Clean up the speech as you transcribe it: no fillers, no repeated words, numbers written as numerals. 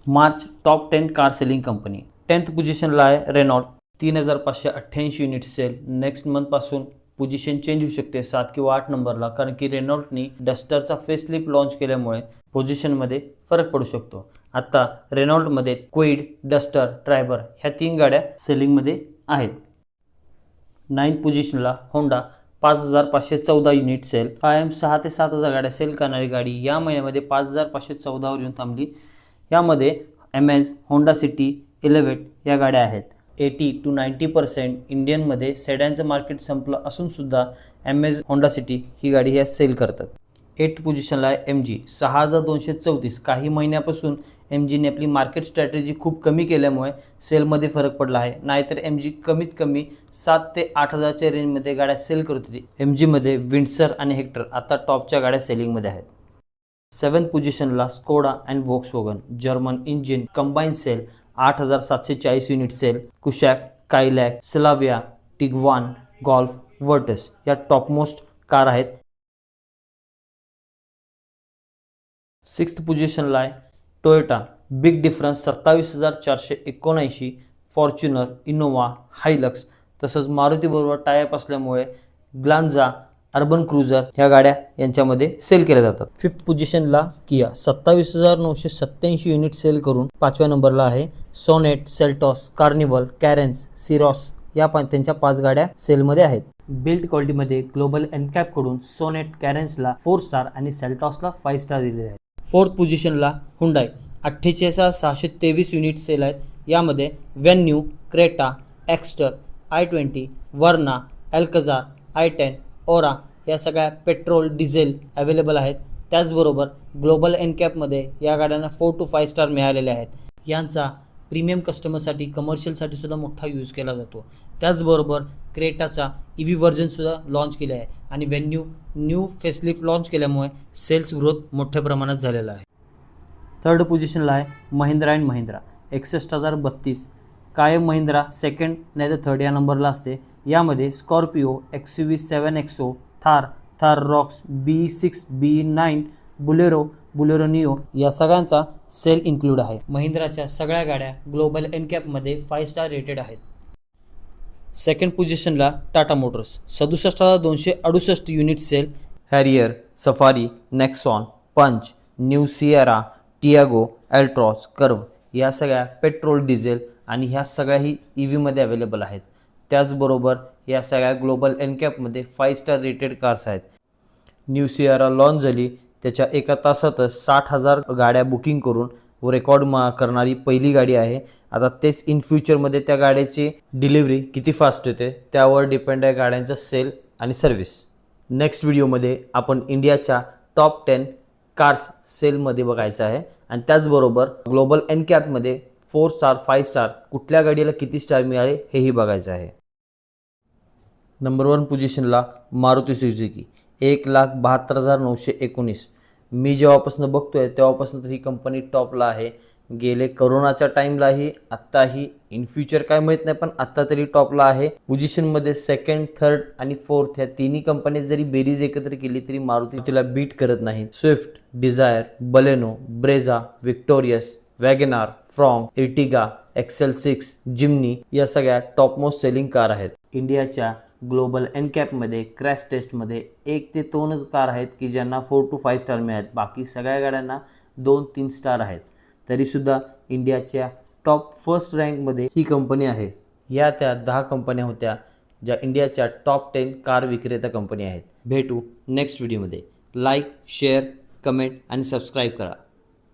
March top 10 car selling company. 10th पोझिशनला आहे Renault 3588 unit sale. Next month पासून position change होऊ शकते 7 किंवा 8 नंबरला, कारण की रेनॉल्टनी डस्टरचा फेसलिफ्ट लॉन्च केल्यामुळे पोझिशनमध्ये फरक पडू शकतो. आता रेनॉल्टमध्ये क्विड, डस्टर, ट्रायबर ह्या 3 गाड्या सेलिंगमध्ये आहेत. 9th पोझिशनला होंडा 5514 युनिट सेल. कायम 6 ते 7000 गाड्या सेल करणारी गाडी या महिन्यामध्ये 5514 वर येऊन थांबली. यामध्ये एमएज, होंडा सिटी, इलेव्हेट या गाड्या आहेत. 80 to 90% इंडियनमध्ये सेडॅनचं मार्केट संपलं असून सुद्धा एमएज, होंडा सिटी ही गाडी ह्या सेल करतात. 8th पोझिशनला आहे एमजी 6234. काही महिन्यापासून एमजीने आपली मार्केट स्ट्रॅटेजी खूप कमी केल्यामुळे सेलमध्ये फरक पडला आहे. नाहीतर एमजी कमीत कमी 7 ते 8000च्या रेंजमध्ये गाड्या सेल करत होती. एमजीमध्ये विंडसर आणि हेक्टर आता टॉपच्या गाड्या सेलिंगमध्ये आहेत. 7th पोझिशनला Skoda and Volkswagen German engine combine sale 8740 unit sale. Kushaq, Kylaq, Slavia, Tiguan, Golf, Virtus या टॉपमोस्ट कार आहेत. 6th पोझिशनला आहे Toyota big difference 27479. Fortuner, Innova, Hilux तसंच मारुतीबरोबर टायअप असल्यामुळे ग्लांजा, अर्बन क्रुझर ह्या गाड्या यांच्यामध्ये सेल केल्या जातात. 5th पोझिशनला किया 27987 युनिट सेल करून 5व्या नंबरला आहे. सोनेट, सेल्टॉस, कार्निवल, कॅरेन्स, सिरॉस या त्यांच्या 5 गाड्या सेलमध्ये आहेत. बिल्ड क्वालिटीमध्ये ग्लोबल एनकॅप कडून सोनेट, कॅरेन्सला 4 स्टार आणि सेल्टॉसला 5 स्टार दिलेले आहेत. 4th पोझिशनला हुंडाई 48623 युनिट सेल आहेत. यामध्ये व्हेन्यू, क्रेटा, एक्स्टर, i20, वर्ना, अल्कझार, i10, ओरा या सगळ्या पेट्रोल, डिझेल अवेलेबल आहेत. त्याचबरोबर ग्लोबल एनकॅपमध्ये या गाड्यांना 4 to 5 स्टार मिळालेले आहेत. यांचा प्रीमियम कस्टमरसाठी, कमर्शियलसाठी सुद्धा मोठा यूज केला जातो. त्याचबरोबर क्रेटाचा EV व्हर्जनसुद्धा लॉन्च केले आहे आणि व्हेन्यू न्यू फेसलिफ्ट लॉन्च केल्यामुळे सेल्स ग्रोथ मोठ्या प्रमाणात झालेला आहे. 3rd पोझिशनला आहे महिंद्रा अँड महिंद्रा 61032. कायम महिंद्रा सेकंड नाही तर थर्ड या नंबरला असते. यामध्ये Scorpio, XUV 7XO, Thar Roxx, B6, B9, Bolero neo या सगळ्यांचा सेल इन्क्लूड आहे. महिंद्राच्या सगळ्या गाड्या ग्लोबल एनकॅपमध्ये 5 स्टार रेटेड आहेत. 2nd पोझिशनला Tata Motors 67268 unit sale. Harrier, Safari, Nexon, Punch, new Sierra, Tiago, Altroz, Curvv या सगळ्या पेट्रोल, डिझेल आणि ह्या सगळ्याही EVमध्ये अवेलेबल आहेत. त्याचबरोबर या सगळ्या ग्लोबल एनकॅपमध्ये 5 स्टार रेटेड कार्स आहेत. न्यू सिएरा लॉन्च झाली त्याच्या एका तासातच 60,000 गाड्या बुकिंग करून रेकॉर्ड करणारी पहिली गाडी आहे. आता तेच इन फ्युचरमध्ये त्या गाड्याची डिलिव्हरी किती फास्ट होते त्यावर डिपेंड आहे गाड्यांचा सेल आणि सर्व्हिस. नेक्स्ट व्हिडिओमध्ये आपण इंडियाच्या टॉप 10 कार्स सेलमध्ये बघायचं आहे आणि त्याचबरोबर ग्लोबल एनकॅपमध्ये 4 स्टार, 5 स्टार कुठल्या गाडीला किती स्टार मिळाले हेही बघायचं आहे. नंबर 1 पोझिशनला मारुती सुझुकी 1,72,919. मी जेव्हापासून बघतोय तेव्हापासून तर ही कंपनी टॉपला आहे. गेले करोनाच्या टाईमलाही, आत्ताही, इन फ्युचर काय माहीत नाही पण आत्ता तरी टॉपला आहे. पोझिशनमध्ये 2nd, 3rd आणि 4th ह्या तिन्ही कंपनी जरी बेरीज एकत्र केली तरी मारुती तिला बीट करत नाही. Swift, Dzire, Baleno, Brezza, Victoris, wagon R, Fronx, Ertiga, XL6, Jimny या सगळ्या टॉपमोस्ट सेलिंग कार आहेत. इंडियाच्या ग्लोबल एनकॅपमध्ये क्रॅश टेस्टमध्ये 1 ते 2च कार आहेत की ज्यांना 4 to 5 स्टार मिळाले. बाकी सगळ्या गाड्यांना 2-3 स्टार आहेत. तरीसुद्धा इंडियाच्या टॉप 1st रँकमध्ये ही कंपनी आहे. या त्या 10 कंपन्या होत्या ज्या इंडियाच्या टॉप 10 कार विक्रेता कंपनी आहेत. भेटू नेक्स्ट व्हिडिओमध्ये. लाईक, शेअर, कमेंट आणि सबस्क्राईब करा.